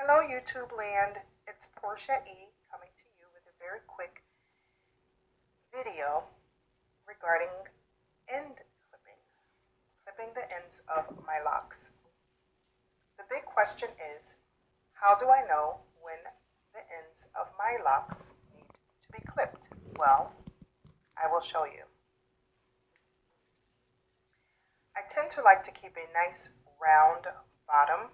Hello YouTube land, it's Portia E coming to you with a very quick video regarding end clipping the ends of my locks. The big question is, how do I know when the ends of my locks need to be clipped? Well, I will show you. I tend to like to keep a nice round bottom.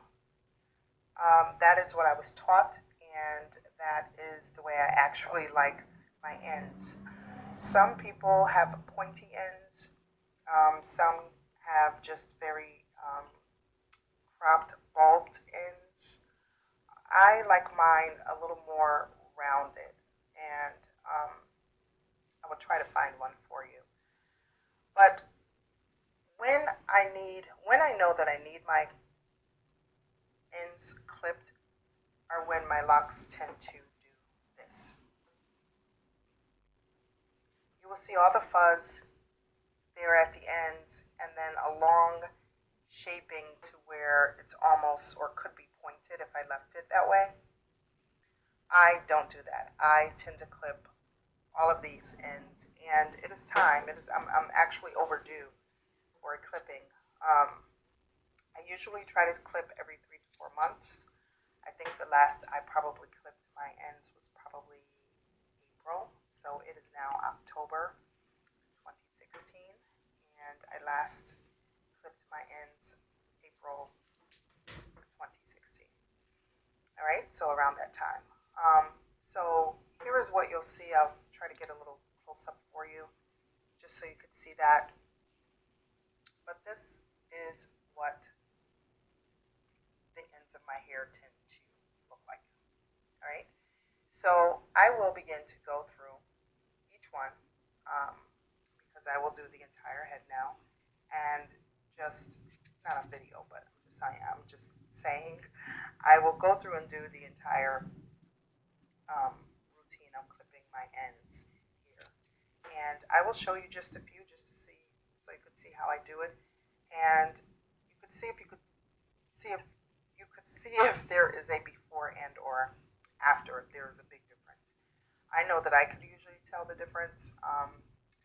That is what I was taught, and that is the way I actually like my ends. Some people have pointy ends. Some have just very cropped, bulbed ends. I like mine a little more rounded, and I will try to find one for you. But when I know that I need my ends clipped, are when my locks tend to do this. You will see all the fuzz there at the ends, and then a long shaping to where it's almost or could be pointed if I left it that way. I don't do that. I tend to clip all of these ends, and it is time. I'm actually overdue for a clipping. I usually try to clip every 3 to 4 months. I think the last I probably clipped my ends was probably April, so it is now October 2016, and I last clipped my ends April 2016. All right, so around that time. So here is what you'll see. I'll try to get a little close up for you, just so you could see that. But this is what the ends of my hair tend to look like. All right, so I will begin to go through each one because I will do the entire head now, and just not a video, but I'm just saying I will go through and do the entire routine of clipping my ends here, and I will show you just a few just to see, so you could see how I do it, and you could see if there is a before and or after, if there is a big difference. I know that I could usually tell the difference,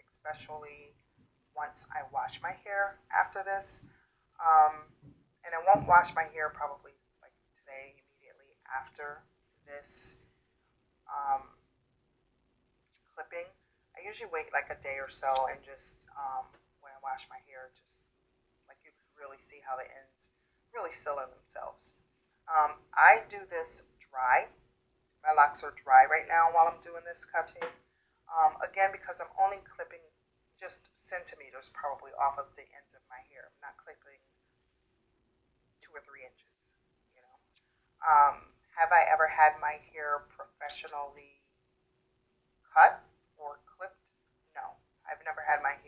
especially once I wash my hair after this. And I won't wash my hair probably like today immediately after this clipping. I usually wait like a day or so, and just when I wash my hair, just like you could really see how the ends really seal in themselves. I do this dry. My locks are dry right now while I'm doing this cutting. Again, because I'm only clipping just centimeters probably off of the ends of my hair. I'm not clipping 2 or 3 inches, you know. Have I ever had my hair professionally cut or clipped? No. I've never had my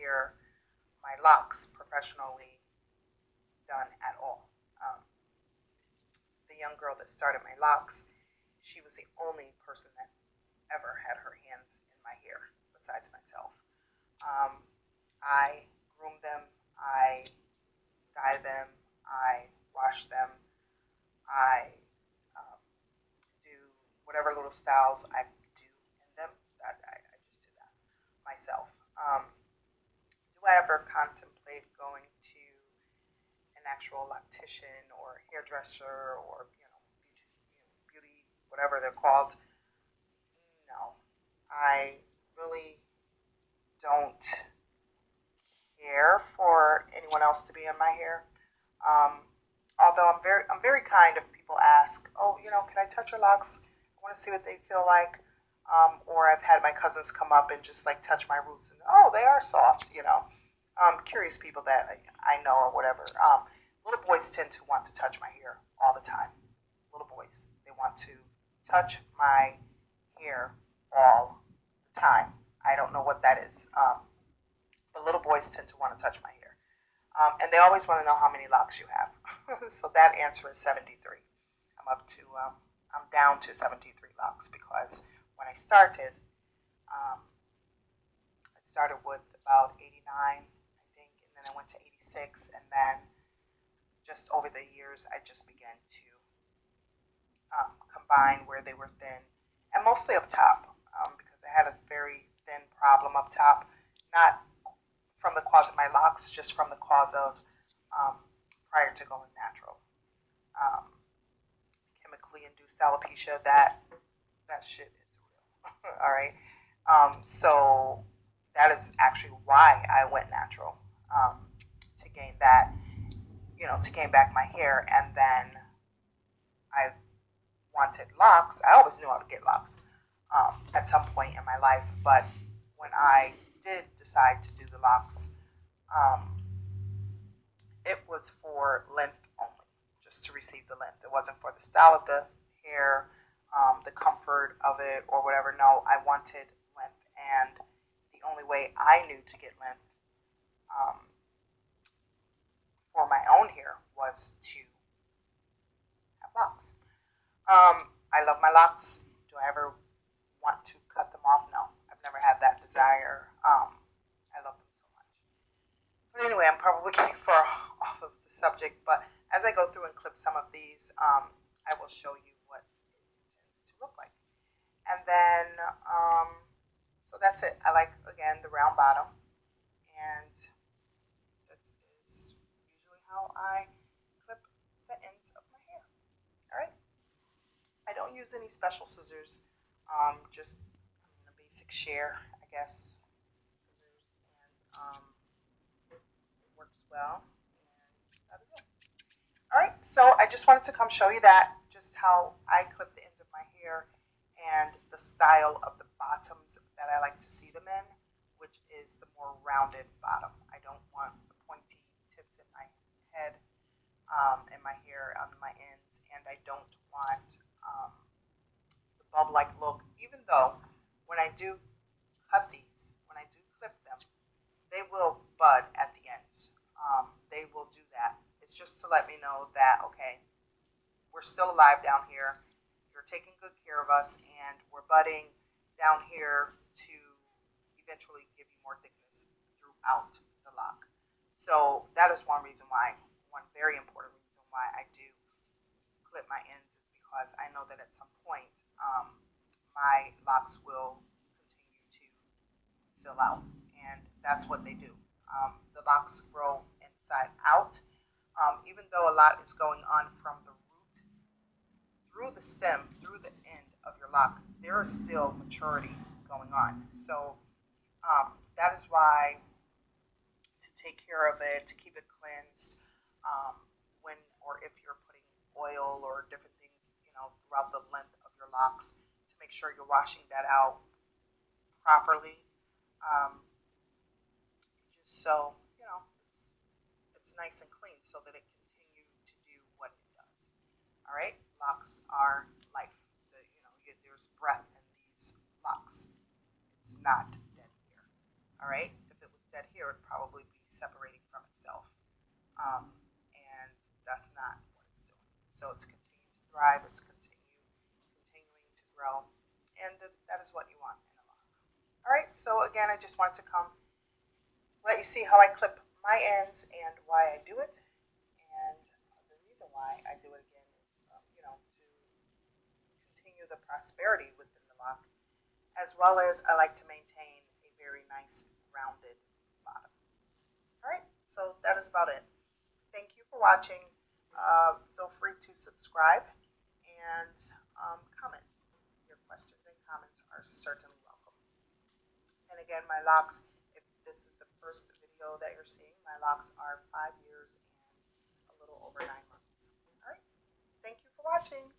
locks professionally done at all. The young girl that started my locks, she was the only person that ever had her hands in my hair besides myself. I groom them, I dye them, I wash them, I do whatever little styles I do in them. I just do that myself. Do I ever contemplate going to an actual loctician or hairdresser or beauty, whatever they're called? No, I really don't care for anyone else to be in my hair. Although I'm very kind if people ask, oh, can I touch your locks? I want to see what they feel like. Or I've had my cousins come up and just like touch my roots, and oh, they are soft. Curious people that I know or whatever. Little boys tend to want to touch my hair all the time. Little boys, they want to touch my hair all the time. I don't know what that is. But little boys tend to want to touch my hair. And they always want to know how many locks you have. So that answer is 73. I'm down to 73 locks because when I started with about 89, I think, and then I went to 86, and then just over the years, I just began to combine where they were thin, and mostly up top, because I had a very thin problem up top, not from the cause of my locks, just from the cause of prior to going natural. Um, Chemically induced alopecia, that shit is real. All right. So that is actually why I went natural, to gain that, to gain back my hair. And then I wanted locks. I always knew I would get locks at some point in my life. But when I did decide to do the locks, um, it was for length only, just to receive the length. It wasn't for the style of the hair, the comfort of it, or whatever. No, I wanted length. And the only way I knew to get length um, for my own hair was to have locks. I love my locks. Do I ever want to cut them off? No, I've never had that desire. I love them so much. But anyway, I'm probably getting far off of the subject. But as I go through and clip some of these, I will show you what it tends to look like. And then, so that's it. I like, again, the round bottom. And that is usually how I clip the ends of my hair. All right. I don't use any special scissors. Just a basic shear, I guess. Scissors, and it works well. And that is it. All right. So I just wanted to come show you that, just how I clip the ends of my hair and the style of the bottoms that I like to see them in, which is the more rounded bottom. I don't want the pointy tips in my head, in my hair, on my ends, and I don't want the bulb-like look, even though when I do cut these, when I do clip them, they will bud at the ends. They will do that. It's just to let me know that, okay, we're still alive down here. You're taking good care of us, and we're budding down here to eventually give you more thickness throughout the lock. So that is one reason why, one very important reason why I do clip my ends, is because I know that at some point my locks will continue to fill out, and that's what they do. The locks grow inside out, even though a lot is going on from the root through the stem, through the end of your lock. There is still maturity going on. So that is why, to take care of it, to keep it cleansed, when or if you're putting oil or different things, throughout the length of your locks, to make sure you're washing that out properly, just so it's nice and clean, so that it continue to do what it does. All right, locks are life. There's breath in these locks. It's not dead hair. All right, if it was dead hair, it'd probably be separating from itself, and that's not what it's doing. So it's continuing to thrive. It's continuing to grow, and that is what you want in a lock. All right. So again, I just wanted to come let you see how I clip my ends and why I do it, and the reason why I do it again is, to continue the prosperity within the lock, as well as I like to maintain a very nice rounded bottom. All right, so that is about it. Thank you for watching. Feel free to subscribe and comment. Your questions and comments are certainly welcome. And again, my locks, if this is the first video that you're seeing, my locks are 5 years and a little over 9 months. All right, thank you for watching.